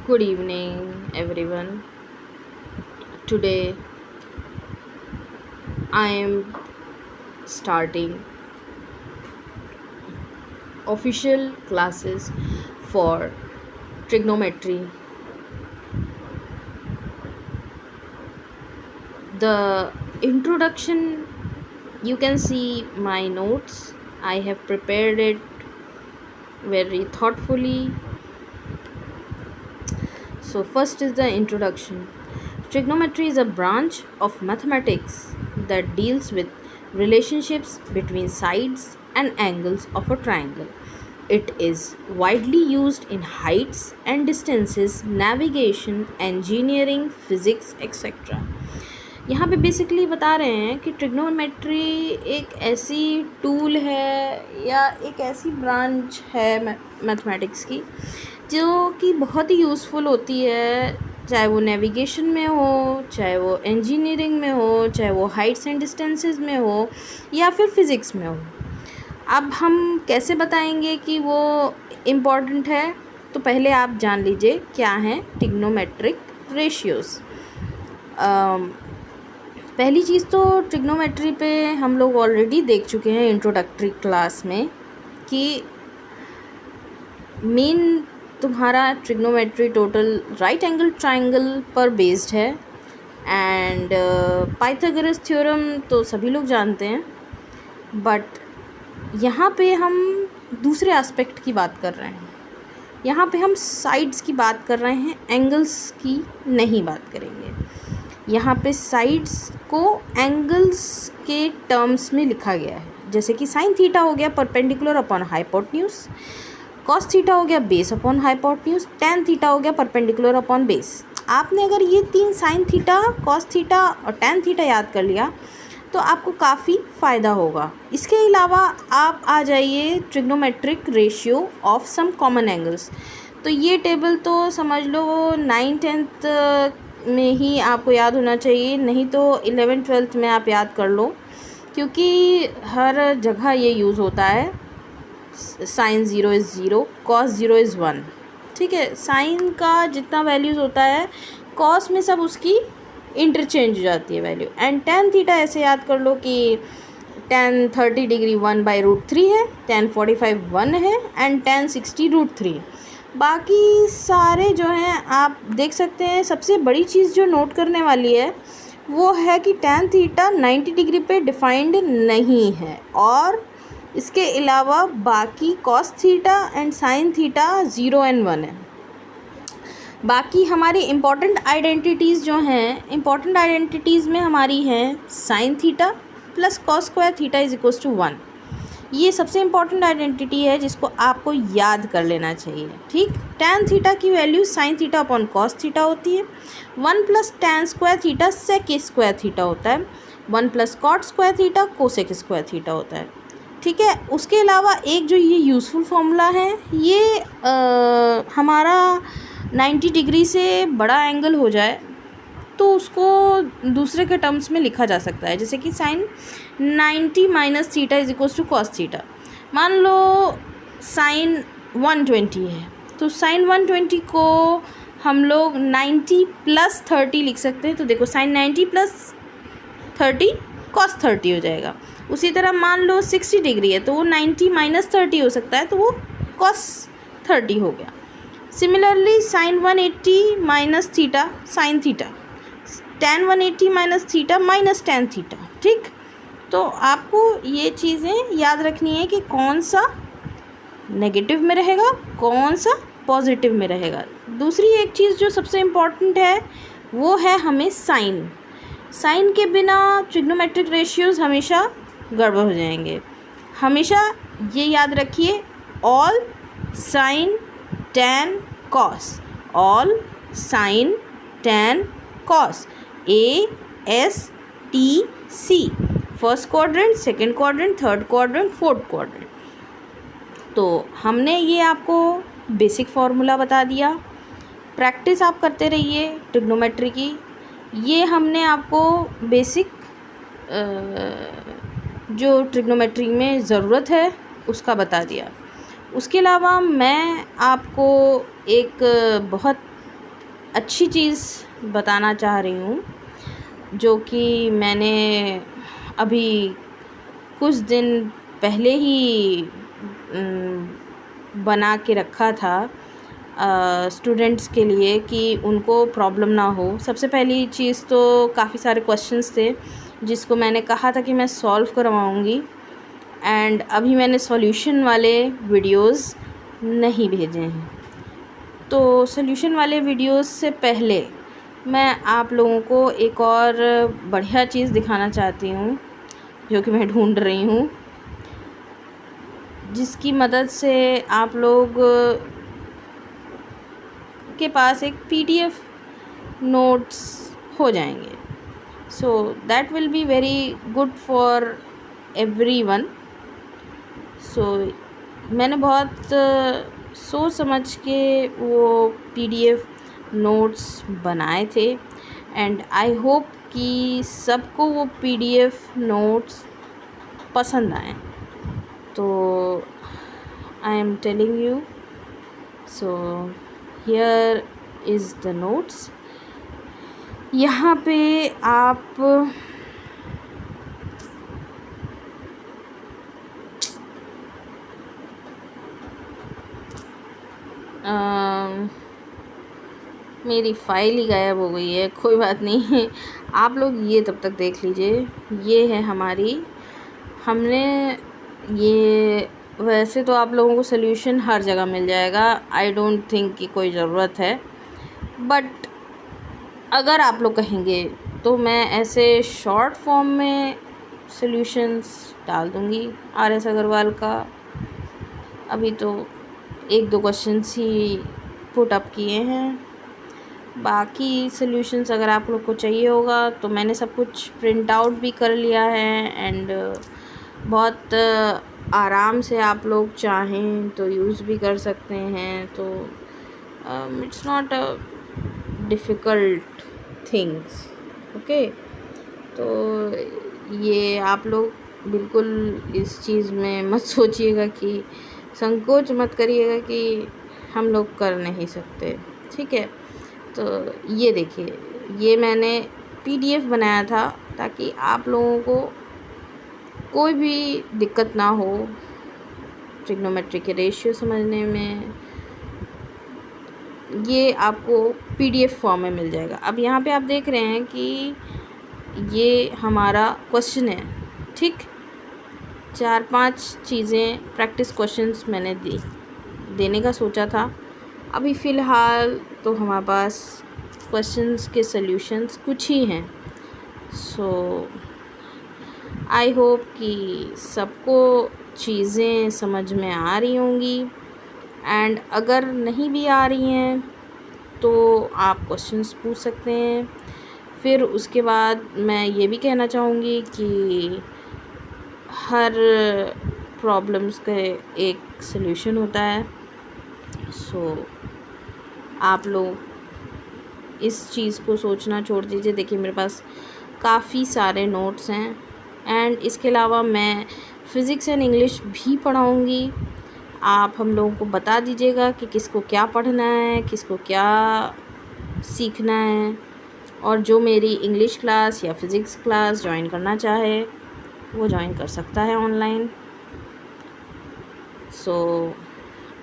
Good evening, everyone. Today I am starting official classes for trigonometry. The introduction, you can see my notes. I have prepared it very thoughtfully. So, first is the introduction. Trigonometry is a branch of mathematics that deals with relationships between sides and angles of a triangle. It is widely used in heights and distances, navigation, engineering, physics, etc. यहाँ पे basically बता रहे हैं कि trigonometry एक ऐसी tool है या एक ऐसी ब्रांच है मैथमेटिक्स की जो कि बहुत ही यूज़फुल होती है, चाहे वो नेविगेशन में हो, चाहे वो इंजीनियरिंग में हो, चाहे वो हाइट्स एंड डिस्टेंसेस में हो या फिर फिज़िक्स में हो। अब हम कैसे बताएंगे कि वो इम्पॉर्टेंट है, तो पहले आप जान लीजिए क्या हैं ट्रिग्नोमेट्रिक रेशियोज़। पहली चीज़ तो ट्रिग्नोमेट्री पे हम लोग ऑलरेडी देख चुके हैं इंट्रोडक्टरी क्लास में कि मेन तुम्हारा trigonometry total right angle triangle पर बेस्ड है एंड पाइथागोरस थ्योरम तो सभी लोग जानते हैं, बट यहाँ पे हम दूसरे एस्पेक्ट की बात कर रहे हैं। यहाँ पे हम साइड्स की बात कर रहे हैं, एंगल्स की नहीं बात करेंगे। यहाँ पे साइड्स को एंगल्स के टर्म्स में लिखा गया है, जैसे कि साइन थीटा हो गया perpendicular upon hypotenuse, cos theta हो गया base upon hypotenuse, tan theta हो गया परपेंडिकुलर अपॉन बेस। आपने अगर ये तीन साइन थीटा, कॉस थीटा और टैन थीटा याद कर लिया तो आपको काफ़ी फ़ायदा होगा। इसके अलावा आप आ जाइए trigonometric ratio of some common angles. तो ये टेबल तो समझ लो 9th-10th में ही आपको याद होना चाहिए, नहीं तो 11th-12th में आप याद कर लो, क्योंकि हर जगह ये यूज़ होता है। Sine 0 is 0, cos 0 is 1। ठीक है, साइन का जितना वैल्यूज़ होता है कॉस में सब उसकी इंटरचेंज हो जाती है वैल्यू। एंड टैन थीटा ऐसे याद कर लो कि टैन 30 डिग्री 1/√3 है, टैन 45 1 है एंड टैन 60 √3। बाकी सारे जो हैं आप देख सकते हैं। सबसे बड़ी चीज़ जो नोट करने वाली है वो है कि टैन थीटा 90 डिग्री पे डिफाइंड नहीं है, और इसके अलावा बाकी cos theta and sine theta 0 और 1 है। बाकी हमारी इम्पॉर्टेंट आइडेंटिटीज़ जो हैं, इम्पॉर्टेंट आइडेंटिटीज़ में हमारी हैं sine theta plus cos square theta is equals to 1। ये सबसे इम्पॉर्टेंट आइडेंटिटी है जिसको आपको याद कर लेना चाहिए। ठीक, टैन थीटा की value sine theta upon cos theta होती है। 1 plus tan square theta sec square theta होता है। 1 plus cot square theta cosec square theta होता है। ठीक है, उसके अलावा एक जो ये यूज़फुल फॉर्मूला है, ये हमारा 90 डिग्री से बड़ा एंगल हो जाए तो उसको दूसरे के टर्म्स में लिखा जा सकता है, जैसे कि sine 90 minus theta is equals to cos theta. मान लो साइन 120 है, तो साइन 120 को हम लोग 90 प्लस 30 लिख सकते हैं। तो देखो साइन 90 प्लस 30 कॉस 30 हो जाएगा। उसी तरह मान लो 60 डिग्री है तो वो 90 माइनस 30 हो सकता है, तो वो कॉस 30 हो गया। Similarly sign 180 minus theta sine theta, tan 180 minus theta minus tan theta. ठीक, तो आपको ये चीज़ें याद रखनी है कि कौन सा नेगेटिव में रहेगा, कौन सा पॉजिटिव में रहेगा। दूसरी एक चीज़ जो सबसे इम्पॉर्टेंट है वो है हमें साइन। साइन के बिना ट्रिग्नोमेट्रिक रेशियोज़ हमेशा गड़बड़ हो जाएंगे। हमेशा ये याद रखिए, all sign tan cos, all sign tan cos, ASTC, first quadrant, second quadrant, third quadrant, fourth quadrant. तो हमने ये आपको बेसिक फार्मूला बता दिया। प्रैक्टिस आप करते रहिए ट्रिग्नोमेट्री की। ये हमने आपको बेसिक जो ट्रिग्नोमेट्री में ज़रूरत है उसका बता दिया। उसके अलावा मैं आपको एक बहुत अच्छी चीज़ बताना चाह रही हूँ, जो कि मैंने अभी कुछ दिन पहले ही बना के रखा था स्टूडेंट्स के लिए कि उनको प्रॉब्लम ना हो। सबसे पहली चीज़ तो काफ़ी सारे क्वेश्चंस थे जिसको मैंने कहा था कि मैं सॉल्व करवाऊँगी, एंड अभी मैंने सॉल्यूशन वाले वीडियोस नहीं भेजे हैं। तो सॉल्यूशन वाले वीडियोस से पहले मैं आप लोगों को एक और बढ़िया चीज़ दिखाना चाहती हूँ, जो कि मैं ढूंढ रही हूँ, जिसकी मदद से आप लोग के पास एक पीडीएफ नोट्स हो जाएंगे। So that will be very good for everyone. So मैंने बहुत सोच समझ के वो पीडीएफ नोट्स बनाए थे, एंड आई होप कि सबको वो पीडीएफ नोट्स पसंद आए। तो I am telling you, so here is the notes. यहाँ पे आप मेरी फ़ाइल ही गायब हो गई है, कोई बात नहीं। आप लोग ये तब तक देख लीजिए। ये है हमारी, हमने ये, वैसे तो आप लोगों को सॉल्यूशन हर जगह मिल जाएगा, आई डोंट थिंक कि कोई ज़रूरत है, बट अगर आप लोग कहेंगे तो मैं ऐसे शॉर्ट फॉर्म में सॉल्यूशंस डाल दूँगी RS अग्रवाल का। अभी तो 1-2 क्वेश्चंस ही पुट अप किए हैं, बाकी सॉल्यूशंस अगर आप लोग को चाहिए होगा तो मैंने सब कुछ प्रिंट आउट भी कर लिया है, एंड बहुत आराम से आप लोग चाहें तो यूज़ भी कर सकते हैं। तो it's not a difficult things, okay. तो ये आप लोग बिल्कुल इस चीज़ में मत सोचिएगा कि, संकोच मत करिएगा कि हम लोग कर नहीं सकते, ठीक है। तो ये देखिए, ये मैंने पीडीएफ बनाया था ताकि आप लोगों को कोई भी दिक्कत ना हो ट्रिग्नोमेट्री के रेशियो समझने में। ये आपको पीडीएफ फॉर्म में मिल जाएगा। अब यहाँ पे आप देख रहे हैं कि ये हमारा क्वेश्चन है, ठीक। 4-5 चीज़ें प्रैक्टिस क्वेश्चंस मैंने देने का सोचा था। अभी फ़िलहाल तो हमारे पास क्वेश्चंस के सॉल्यूशंस कुछ ही हैं। सो आई होप कि सबको चीज़ें समझ में आ रही होंगी, एंड अगर नहीं भी आ रही हैं तो आप क्वेश्चंस पूछ सकते हैं। फिर उसके बाद मैं ये भी कहना चाहूँगी कि हर प्रॉब्लम्स का एक सल्यूशन होता है। सो आप लोग इस चीज़ को सोचना छोड़ दीजिए। देखिए, मेरे पास काफ़ी सारे नोट्स हैं, एंड इसके अलावा मैं फ़िज़िक्स एंड इंग्लिश भी पढ़ाऊँगी। आप हम लोगों को बता दीजिएगा कि किसको क्या पढ़ना है, किसको क्या सीखना है, और जो मेरी इंग्लिश क्लास या फ़िज़िक्स क्लास ज्वाइन करना चाहे वो ज्वाइन कर सकता है ऑनलाइन। सो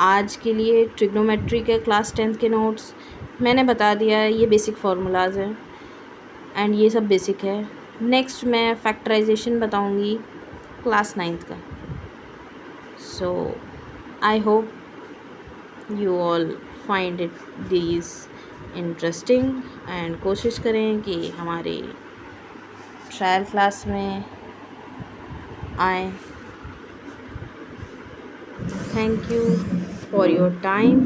आज के लिए ट्रिग्नोमेट्री के क्लास 10th के नोट्स मैंने बता दिया है। ये बेसिक फार्मूलाज हैं, एंड ये सब बेसिक है। नेक्स्ट मैं फैक्टराइजेशन बताऊंगी क्लास 9th का। So I hope you all find it these interesting, and कोशिश करें कि हमारी ट्रायल क्लास में आए। Thank you for your time,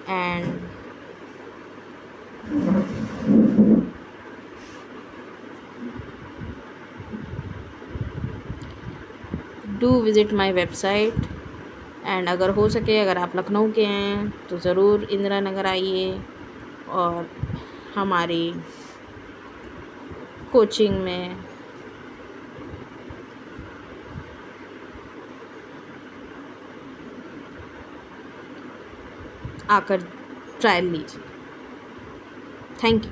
and do visit my website। And अगर हो सके, अगर आप लखनऊ के हैं तो ज़रूर इंदिरा नगर आइए और हमारी कोचिंग में आकर ट्रायल लीजिए। Thank you.